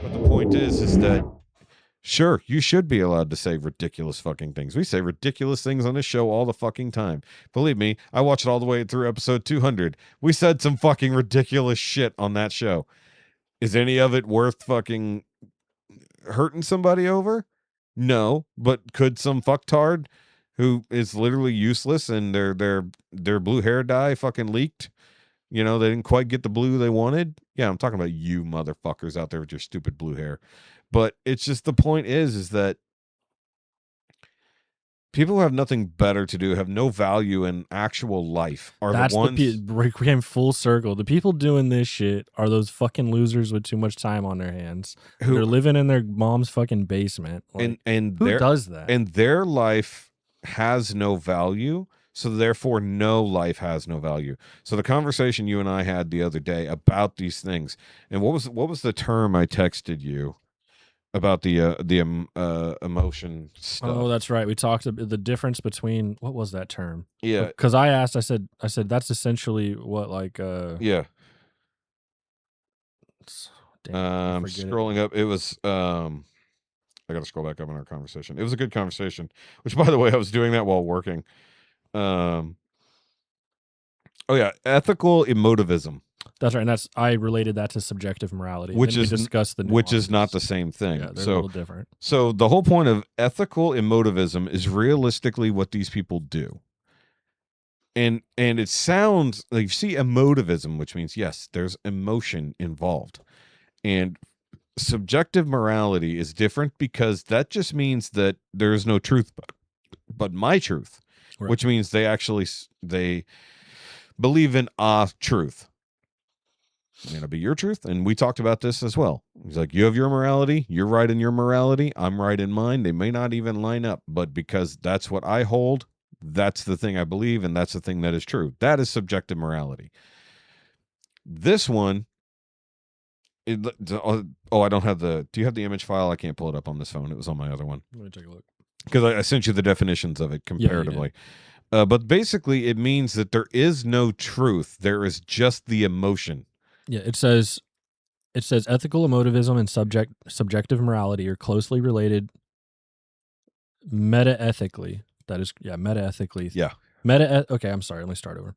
But the point is that sure, you should be allowed to say ridiculous fucking things. We say ridiculous things on this show all the fucking time. Believe me, I watched it all the way through episode 200. We said some fucking ridiculous shit on that show. Is any of it worth fucking hurting somebody over? No, but could some fucktard who is literally useless and their blue hair dye fucking leaked? You know, they didn't quite get the blue they wanted. Yeah, I'm talking about you motherfuckers out there with your stupid blue hair. But it's just the point is that people who have nothing better to do, have no value in actual life, are That's the ones. we came full circle. The people doing this shit are those fucking losers with too much time on their hands. They're living in their mom's fucking basement. Like, and who does that? And their life has no value. So therefore, no life has no value. So the conversation you and I had the other day about these things, and what was the term I texted you about the emotion stuff? Oh, that's right. We talked about the difference between, what was that term? Yeah, because I said that's essentially what, like, yeah. Damn, scrolling up, it was I got to scroll back up in our conversation. It was a good conversation, which, by the way, I was doing that while working. Oh yeah, ethical emotivism. That's right, and I related that to subjective morality, which is discussed which is not the same thing. Yeah, they're a little different. So the whole point of ethical emotivism is realistically what these people do. And it sounds like, you see emotivism, which means yes, there's emotion involved. And subjective morality is different because that just means that there is no truth but my truth. Right. Which means they believe in a truth. It's going to be your truth. And we talked about this as well. He's like, you have your morality. You're right in your morality. I'm right in mine. They may not even line up, but because that's what I hold, that's the thing I believe, and that's the thing that is true. That is subjective morality. This one, I don't have do you have the image file? I can't pull it up on this phone. It was on my other one. Let me take a look. Because I sent you the definitions of it comparatively. Yeah, but basically, it means that there is no truth. There is just the emotion. Yeah, it says ethical emotivism and subjective morality are closely related metaethically. That is, metaethically. Yeah. Okay, I'm sorry. Let me start over.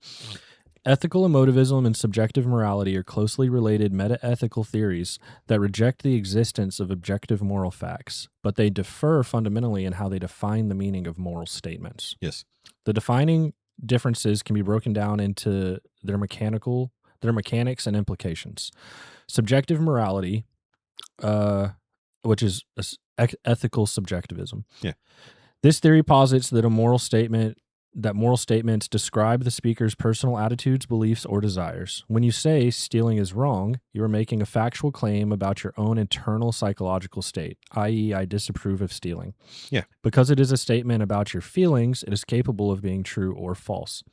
Ethical emotivism and subjective morality are closely related metaethical theories that reject the existence of objective moral facts, but they differ fundamentally in how they define the meaning of moral statements. Yes. The defining differences can be broken down into their mechanics and implications. Subjective morality, which is ethical subjectivism. Yeah. This theory posits that moral statements describe the speaker's personal attitudes, beliefs, or desires. When you say stealing is wrong, you are making a factual claim about your own internal psychological state, i.e., I disapprove of stealing. Yeah. Because it is a statement about your feelings, it is capable of being true or false.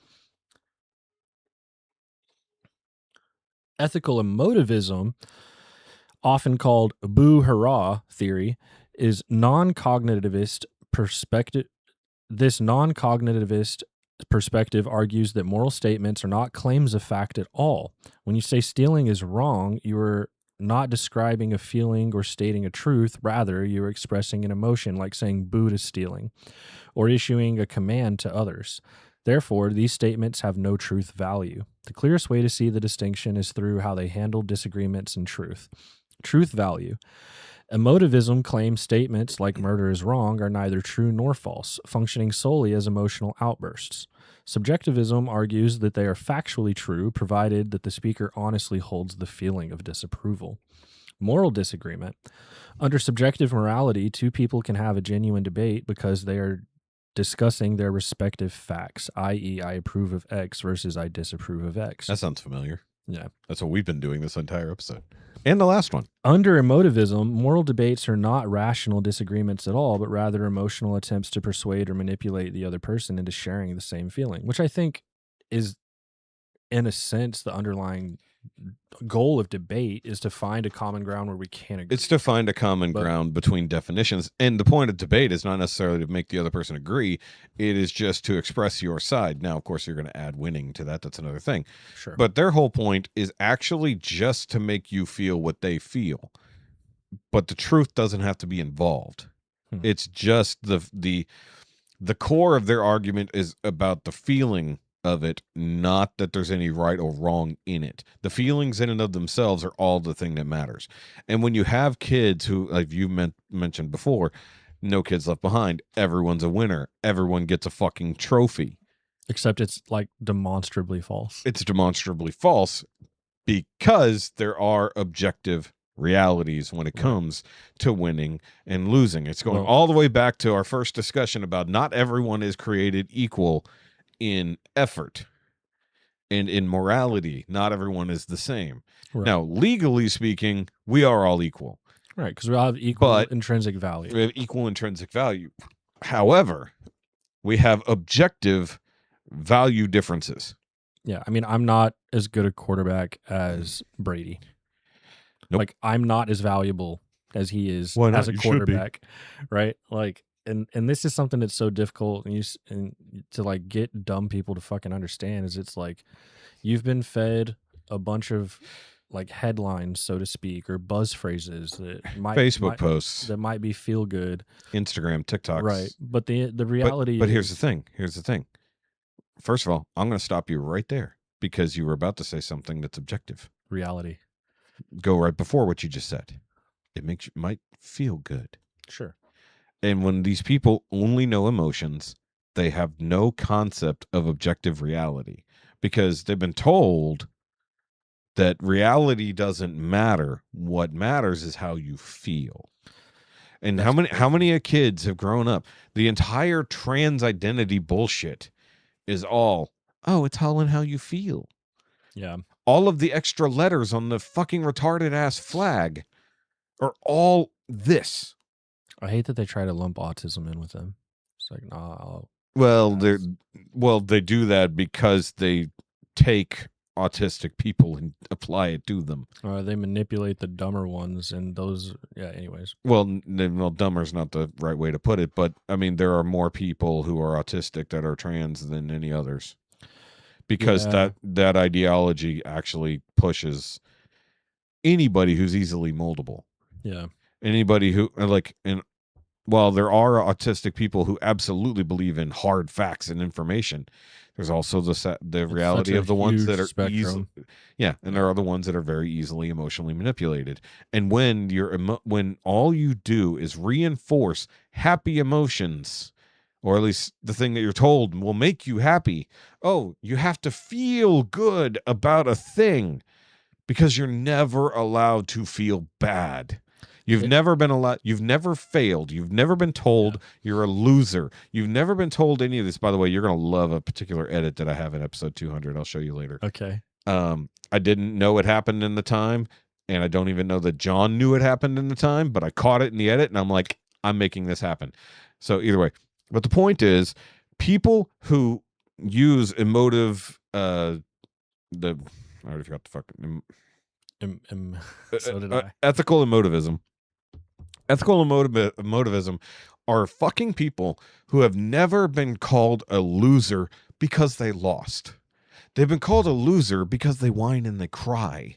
Ethical emotivism, often called boo-hurrah theory, is non-cognitivist perspective. This non-cognitivist perspective argues that moral statements are not claims of fact at all. When you say stealing is wrong, you are not describing a feeling or stating a truth. Rather, you are expressing an emotion, like saying boo to stealing, or issuing a command to others. Therefore, these statements have no truth value. The clearest way to see the distinction is through how they handle disagreements in truth. Truth value. Emotivism claims statements like murder is wrong are neither true nor false, functioning solely as emotional outbursts. Subjectivism argues that they are factually true, provided that the speaker honestly holds the feeling of disapproval. Moral disagreement. Under subjective morality, two people can have a genuine debate because they are discussing their respective facts, i.e., I approve of X versus I disapprove of X. That sounds familiar. Yeah. That's what we've been doing this entire episode. And the last one. Under emotivism, moral debates are not rational disagreements at all, but rather emotional attempts to persuade or manipulate the other person into sharing the same feeling, which I think is, in a sense, the underlying goal of debate is to find a common ground where we can agree. It's to find a common ground between definitions. And the point of debate is not necessarily to make the other person agree. It is just to express your side. Now, of course, you're going to add winning to that. That's another thing. Sure. But their whole point is actually just to make you feel what they feel. but the truth doesn't have to be involved. It's just the core of their argument is about the feeling of it, not that there's any right or wrong in it. The feelings in and of themselves are all the thing that matters. And when you have kids who, like you mentioned before, no kids left behind, everyone's a winner, everyone gets a fucking trophy. Except it's like demonstrably false. It's demonstrably false because there are objective realities when it comes to winning and losing. It's going all the way back to our first discussion about not everyone is created equal in effort and in morality. Not everyone is the same. Right. Now, legally speaking, we are all equal. Right, because we all have equal intrinsic value. We have equal intrinsic value. However, we have objective value differences. Yeah, I mean, I'm not as good a quarterback as Brady. Nope. Like, I'm not as valuable as he is as a quarterback, right? Like, and this is something that's so difficult and to like get dumb people to fucking understand is it's like you've been fed a bunch of like headlines, so to speak, or buzz phrases that Facebook posts that might be feel good, Instagram, TikToks, right? But the reality, but here's the thing. First of all, I'm going to stop you right there because you were about to say something that's objective. Reality. Go right before what you just said. It might feel good. Sure. And when these people only know emotions, they have no concept of objective reality because they've been told that reality doesn't matter. What matters is how you feel. And how many kids have grown up? The entire trans identity bullshit is all, it's all in how you feel. Yeah. All of the extra letters on the fucking retarded ass flag are all this. I hate that they try to lump autism in with them. It's like, nah. They do that because they take autistic people and apply it to them. Or they manipulate the dumber ones, and those, anyways. Well, dumber's not the right way to put it, but I mean, there are more people who are autistic that are trans than any others. Because that ideology actually pushes anybody who's easily moldable. Yeah. Anybody who while there are autistic people who absolutely believe in hard facts and information, there's also the reality of the ones that are easily, and there are the ones that are very easily emotionally manipulated. And when when all you do is reinforce happy emotions, or at least the thing that you're told will make you happy. Oh, you have to feel good about a thing because you're never allowed to feel bad. You've never been allowed. You've never failed. You've never been told you're a loser. You've never been told any of this. By the way, you're going to love a particular edit that I have in episode 200. I'll show you later. Okay. I didn't know it happened in the time, and I don't even know that John knew it happened in the time, but I caught it in the edit, and I'm like, I'm making this happen. So either way. But the point is, people who use emotive, I already forgot the fucking so did I. Ethical emotivism. Ethical emotivism are fucking people who have never been called a loser because they lost. They've been called a loser because they whine and they cry.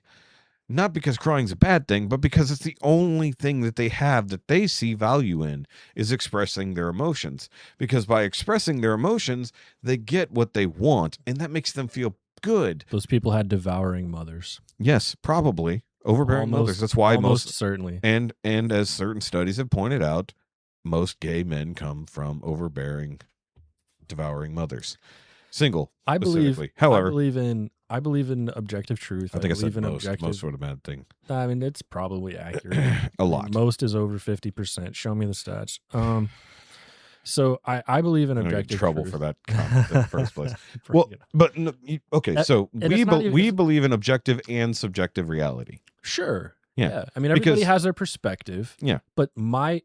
Not because crying's a bad thing, but because it's the only thing that they have that they see value in is expressing their emotions. Because by expressing their emotions, they get what they want, and that makes them feel good. Those people had devouring mothers. Yes, probably. Overbearing mothers. That's why most certainly. And as certain studies have pointed out, most gay men come from overbearing, devouring mothers. Single, I believe. However, I believe in objective truth. I think I said in most sort of bad thing. I mean, it's probably accurate. A lot. Most is over 50%. Show me the stats. So I believe in objective trouble truth. For that comment in the first place. Well, but okay, so we believe in objective and subjective reality. Sure. Yeah. I mean, everybody has their perspective. Yeah. But my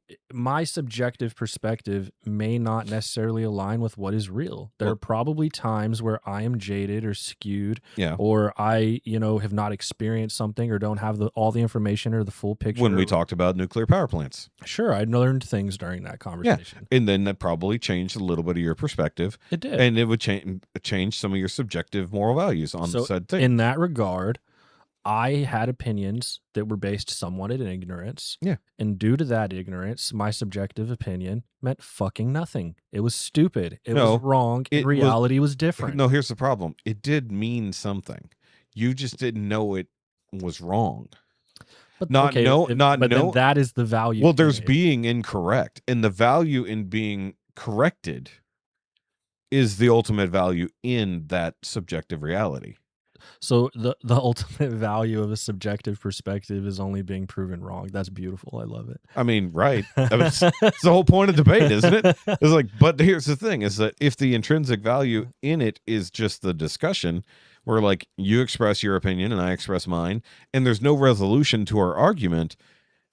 subjective perspective may not necessarily align with what is real. There are probably times where I am jaded or skewed, or I, have not experienced something or don't have all the information or the full picture. When we talked about nuclear power plants. Sure, I learned things during that conversation. Yeah. And then that probably changed a little bit of your perspective. It did. And it would change some of your subjective moral values on the said thing. In that regard, I had opinions that were based somewhat in ignorance. Yeah. And due to that ignorance, my subjective opinion meant fucking nothing. It was stupid. It No, was wrong. And it was- reality was different. No, here's the problem. It did mean something. You just didn't know it was wrong. But Not know, not but know. then that is the value. Well, in there's it. being incorrect, and the value in being corrected is the ultimate value in that subjective reality. So the ultimate value of a subjective perspective is only being proven wrong. That's beautiful. I love it. I mean, right. It's the whole point of debate, isn't it? It's like, but here's the thing is that if the intrinsic value in it is just the discussion where like you express your opinion and I express mine, and there's no resolution to our argument,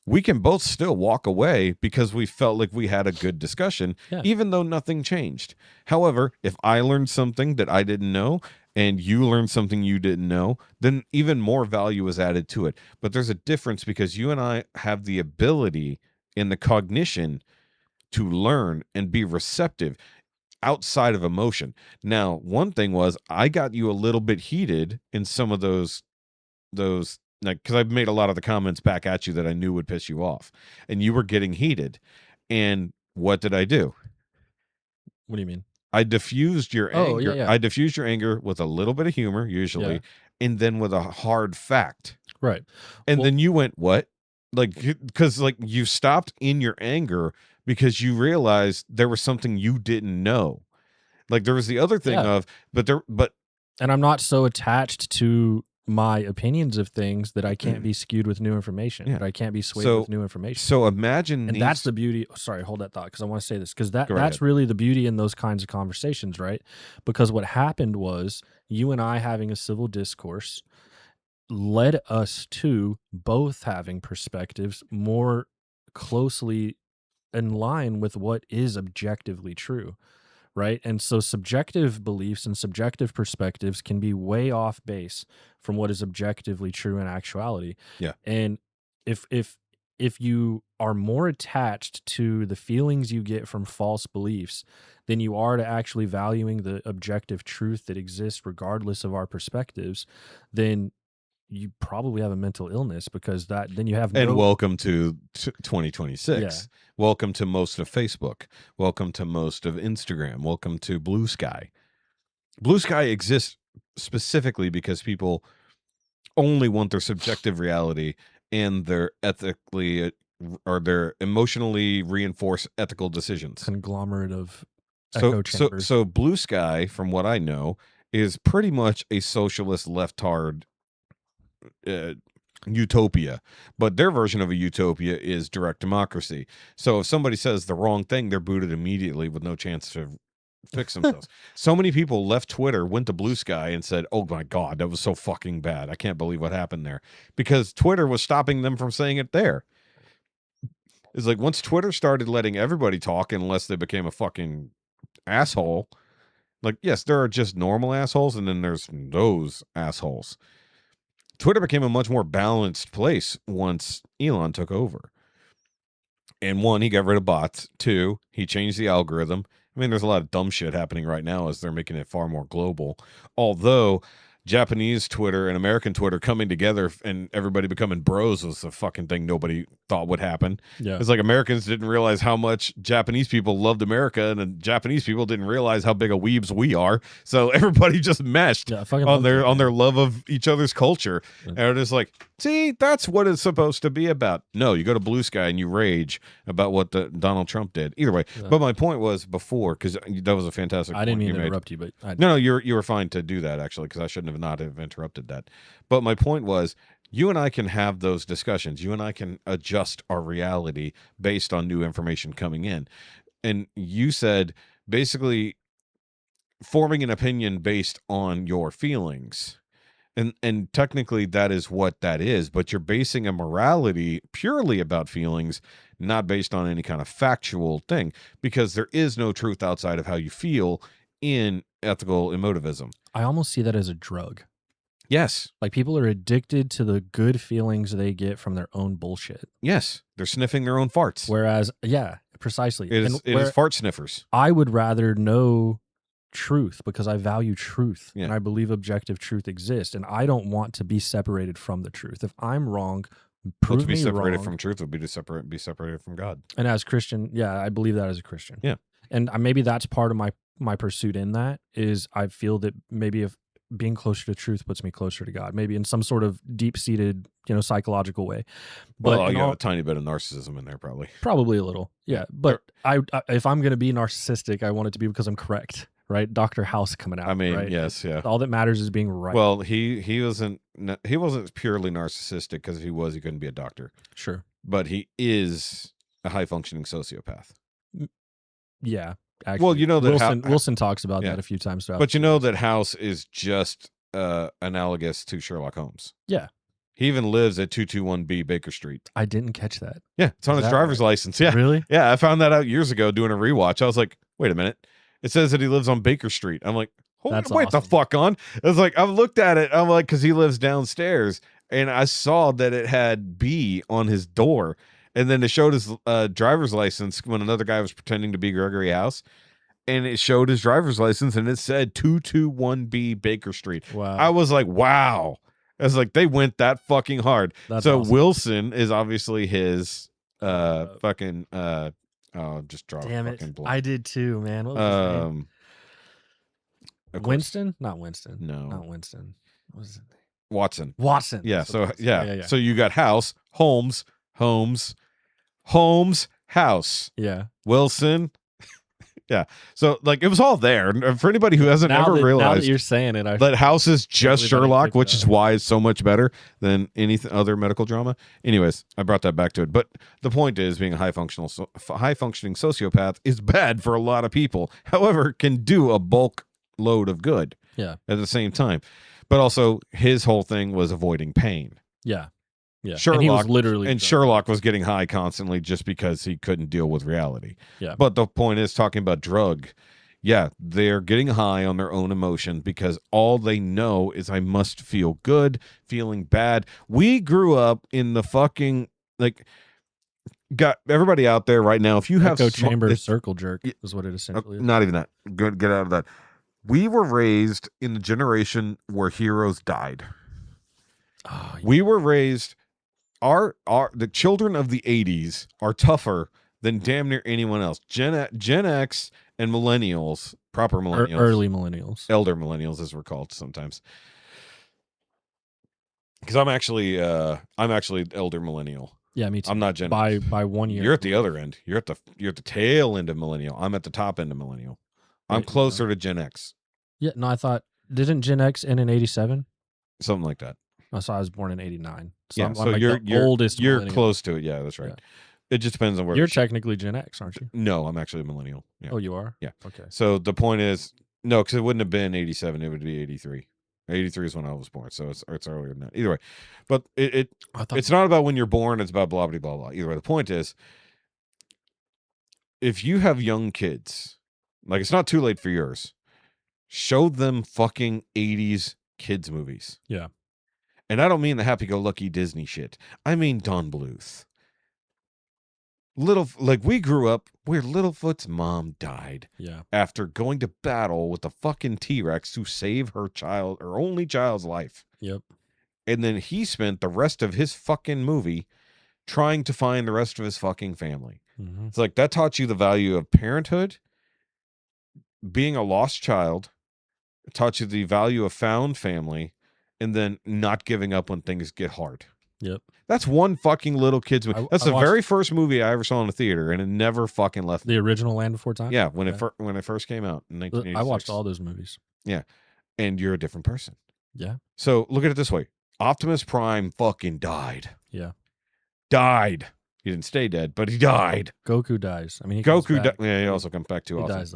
we can both still walk away because we felt like we had a good discussion, even though nothing changed. However, if I learned something that I didn't know and you learned something you didn't know, then even more value is added to it. But there's a difference because you and I have the ability and the cognition to learn and be receptive outside of emotion. Now, one thing was I got you a little bit heated in some of those like, because I've made a lot of the comments back at you that I knew would piss you off, and you were getting heated. And what did I do? What do you mean? I diffused your anger. Yeah. I diffused your anger with a little bit of humor, usually, and then with a hard fact. Right. And then you went, what? Like, because like you stopped in your anger because you realized there was something you didn't know. Like there was the other thing of, and I'm not so attached to my opinions of things that I can't be skewed with new information. That I can't be swayed with new information. So imagine, and that's the beauty. Sorry, hold that thought because I want to say this because that's ahead. really the beauty in those kinds of conversations, right? Because what happened was you and I having a civil discourse led us to both having perspectives more closely in line with what is objectively true. Right. And so subjective beliefs and subjective perspectives can be way off base from what is objectively true in actuality. Yeah. And if you are more attached to the feelings you get from false beliefs than you are to actually valuing the objective truth that exists regardless of our perspectives, then you probably have a mental illness because then you have and welcome to 2026. Yeah. Welcome to most of Facebook. Welcome to most of Instagram. Welcome to Blue Sky. Blue Sky exists specifically because people only want their subjective reality and their ethically or their emotionally reinforced ethical decisions. Conglomerate of echo chambers. So Blue Sky, from what I know, is pretty much a socialist left-hard utopia, but their version of a utopia is direct democracy. So if somebody says the wrong thing, they're booted immediately with no chance to fix themselves. So many people left Twitter, went to Blue Sky and said, oh my God, that was so fucking bad. I can't believe what happened there, because Twitter was stopping them from saying it there. It's like once Twitter started letting everybody talk unless they became a fucking asshole, like, yes, there are just normal assholes and then there's those assholes. Twitter became a much more balanced place once Elon took over. And one, he got rid of bots. Two, he changed the algorithm. I mean, there's a lot of dumb shit happening right now as they're making it far more global. Although Japanese Twitter and American Twitter coming together and everybody becoming bros was a fucking thing nobody thought would happen. Yeah. It's like Americans didn't realize how much Japanese people loved America, and then Japanese people didn't realize how big of weebs we are. So everybody just meshed on their love of each other's culture. Yeah. And it's like, see, that's what it's supposed to be about. No, you go to Blue Sky and you rage about what Donald Trump did. Either way. Yeah. But my point was before, because that was a fantastic point. I didn't mean to interrupt you, but no, you were fine to do that, actually, because I shouldn't have interrupted that. But my point was, you and I can have those discussions. You and I can adjust our reality based on new information coming in. And you said basically forming an opinion based on your feelings. And technically that is what that is, but you're basing a morality purely about feelings, not based on any kind of factual thing, because there is no truth outside of how you feel in ethical emotivism. I almost see that as a drug. Yes. Like people are addicted to the good feelings they get from their own bullshit. Yes. They're sniffing their own farts. Whereas, yeah, precisely. It is fart sniffers. I would rather know truth because I value truth Yeah. and I believe objective truth exists, and I don't want to be separated from the truth. If I'm wrong, Well, prove to be me separated wrong. from truth would be be separated from God. And as Christian, yeah, I believe that as a Christian. Yeah. And maybe that's part of my pursuit in that is I feel that maybe if being closer to truth puts me closer to God, maybe in some sort of deep-seated, psychological way. But Well, you got a tiny bit of narcissism in there, probably. Probably a little, yeah. But I if I'm going to be narcissistic, I want it to be because I'm correct, right? Dr. House coming out. I mean, right? yes, yeah. All that matters is being right. Well, he wasn't purely narcissistic because if he couldn't be a doctor. Sure. But he is a high functioning sociopath. Yeah. Actually, well, you know that Wilson talks about that a few times. But you know that House is just analogous to Sherlock Holmes. Yeah. He even lives at 221B Baker Street. I didn't catch that. Yeah, it's on his driver's license. Yeah. Really? Yeah, I found that out years ago doing a rewatch. I was like, wait a minute. It says that he lives on Baker Street. I'm like, wait awesome. the fuck on. I was like, I've looked at it. I'm like, because he lives downstairs. And I saw that it had B on his door. And then it showed his driver's license when another guy was pretending to be Gregory House. And it showed his driver's license and it said 221B Baker Street. Wow. I was like, wow. I was like, they went that fucking hard. That's so awesome. Wilson is obviously his fucking just draw damn a it. fucking blank. I did too, man. What was his name? Winston? Not Winston. No. Not Winston. What was it? Watson. Yeah. So yeah. So you got House, Holmes, House. Yeah. Wilson. Yeah. So like it was all there. And for anybody who hasn't ever realized now that you're saying it, that House is just Sherlock, which is up. why it's so much better than any other medical drama. Anyways, I brought that back to it. But the point is, being a high functioning sociopath is bad for a lot of people. However, it can do a bulk load of good. Yeah. At the same time, but also his whole thing was avoiding pain. Yeah. Yeah. Sherlock, and he was literally Sherlock was getting high constantly just because he couldn't deal with reality. Yeah. But the point is, talking about drug, yeah, they're getting high on their own emotion because all they know is I must feel good, feeling bad. We grew up in the fucking got everybody out there right now. If you have echo chamber circle jerk is what it essentially is. Not even that. Good, get out of that. We were raised in the generation where heroes died. Oh, yeah. We were raised. The children of the 80s are tougher than damn near anyone else. Gen X and millennials, proper millennials, early millennials, elder millennials as we're called sometimes. Because I'm actually elder millennial. Yeah, me too. I'm not Gen by 1 year. You're at the other end. You're at the tail end of millennial. I'm at the top end of millennial. I'm closer to Gen X. Yeah, no, I thought didn't Gen X end in 87? Something like that. So I was born in 89. So yeah, I'm so like you're oldest. You're millennial. close to it. Yeah, that's right. Yeah. It just depends on where you're technically Gen X, aren't you? No, I'm actually a millennial. Yeah. Oh, you are? Yeah. Okay. So the point is, no, because it wouldn't have been 87. It would be 83. 83 is when I was born, so it's earlier than that. Either way, but it's not about when you're born. It's about blah blah blah blah. Either way, the point is, if you have young kids, like it's not too late for yours. Show them fucking 80s kids movies. Yeah. And I don't mean the happy-go-lucky Disney shit. I mean Don Bluth. We grew up where Littlefoot's mom died. Yeah. After going to battle with the fucking T-Rex to save her only child's life. Yep. And then he spent the rest of his fucking movie trying to find the rest of his fucking family. Mm-hmm. It's like that taught you the value of parenthood, being a lost child, taught you the value of found family, and then not giving up when things get hard. Yep. That's one fucking little kid's movie. That's the very first movie I ever saw in a theater, and it never fucking left me. The original Land Before Time? Yeah, when it first came out in 1986. I watched all those movies. Yeah. And you're a different person. Yeah. So look at it this way. Optimus Prime fucking died. Yeah. Died. He didn't stay dead, but he died. Goku dies. I mean, he also comes back too often. He dies,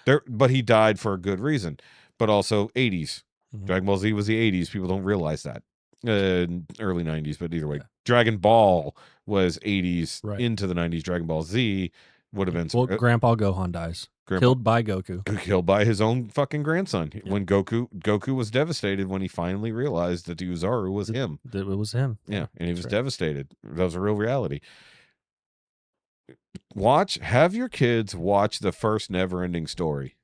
though. But he died for a good reason. But also 80s. Mm-hmm. Dragon Ball Z was the 80s. People don't realize that. Early 90s, but either way. Yeah. Dragon Ball was 80s into the 90s. Dragon Ball Z would have been... Well, Grandpa Gohan dies. Killed by Goku. Killed by his own fucking grandson. Yeah. When Goku was devastated when he finally realized that the Uzaru was him. That it was him. Yeah, and he was devastated. That was a real reality. Have your kids watch the first Never Ending Story.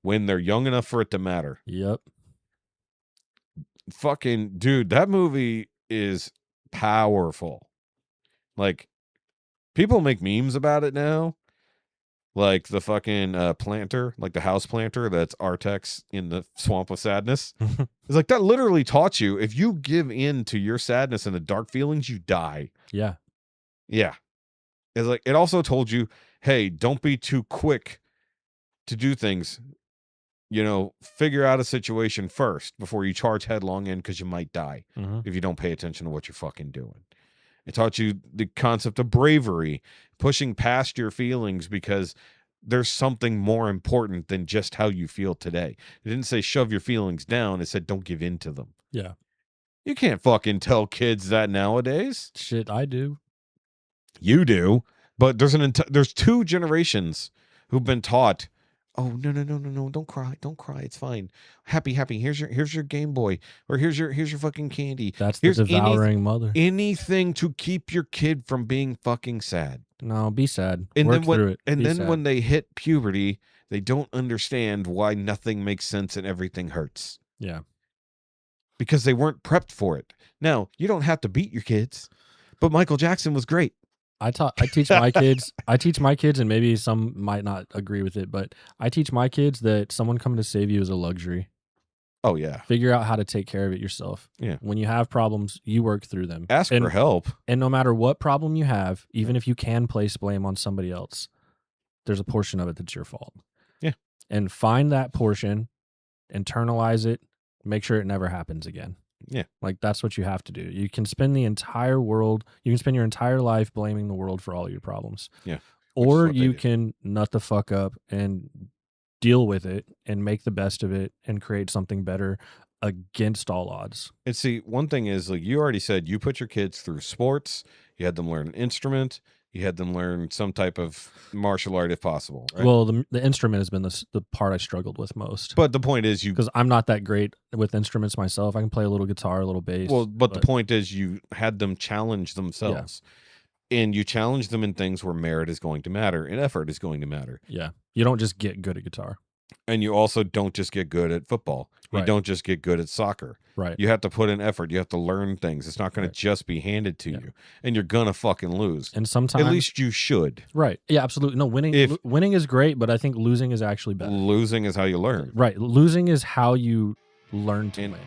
when they're young enough for it to matter. Yep. Fucking dude, that movie is powerful. Like, people make memes about it now. Like the fucking planter, like the house planter that's Artex in the Swamp of Sadness. It's like, that literally taught you, if you give in to your sadness and the dark feelings, you die. Yeah. Yeah. It's like, it also told you, hey, don't be too quick to do things. You know, figure out a situation first before you charge headlong in, because you might die if you don't pay attention to what you're fucking doing. It taught you the concept of bravery, pushing past your feelings because there's something more important than just how you feel today. It didn't say shove your feelings down. It said don't give in to them. Yeah. You can't fucking tell kids that nowadays. Shit, I do. You do, but there's two generations who've been taught, oh, no, don't cry, it's fine, happy, here's your Game Boy, or here's your fucking candy. That's the devouring mother. Anything to keep your kid from being fucking sad. No, be sad. And Work then through it. And Be then sad. when they hit puberty, they don't understand why nothing makes sense and everything hurts. Yeah. Because they weren't prepped for it. Now, you don't have to beat your kids, but Michael Jackson was great. I teach my kids. I teach my kids, and maybe some might not agree with it, but I teach my kids that someone coming to save you is a luxury. Oh yeah. Figure out how to take care of it yourself. Yeah. When you have problems, you work through them. Ask for help. And no matter what problem you have, even if you can place blame on somebody else, there's a portion of it that's your fault. Yeah. And find that portion, internalize it, make sure it never happens again. Yeah. Like, that's what you have to do. You can spend your entire life blaming the world for all your problems. Yeah. Or you can nut the fuck up and deal with it and make the best of it and create something better against all odds. And see, one thing is, like you already said, you put your kids through sports, you had them learn an instrument, you had them learn some type of martial art if possible. Right? Well, the instrument has been the part I struggled with most. But the point is, because I'm not that great with instruments myself. I can play a little guitar, a little bass. Well, but the point is, you had them challenge themselves. Yeah. And you challenge them in things where merit is going to matter and effort is going to matter. Yeah. You don't just get good at guitar. And you also don't just get good at football. You don't just get good at soccer. Right. You have to put in effort. You have to learn things. It's not going to just be handed to you. And you're going to fucking lose. And sometimes... At least you should. Right. Yeah, absolutely. No, winning is great, but I think losing is actually better. Losing is how you learn. Right. Losing is how you learn to win.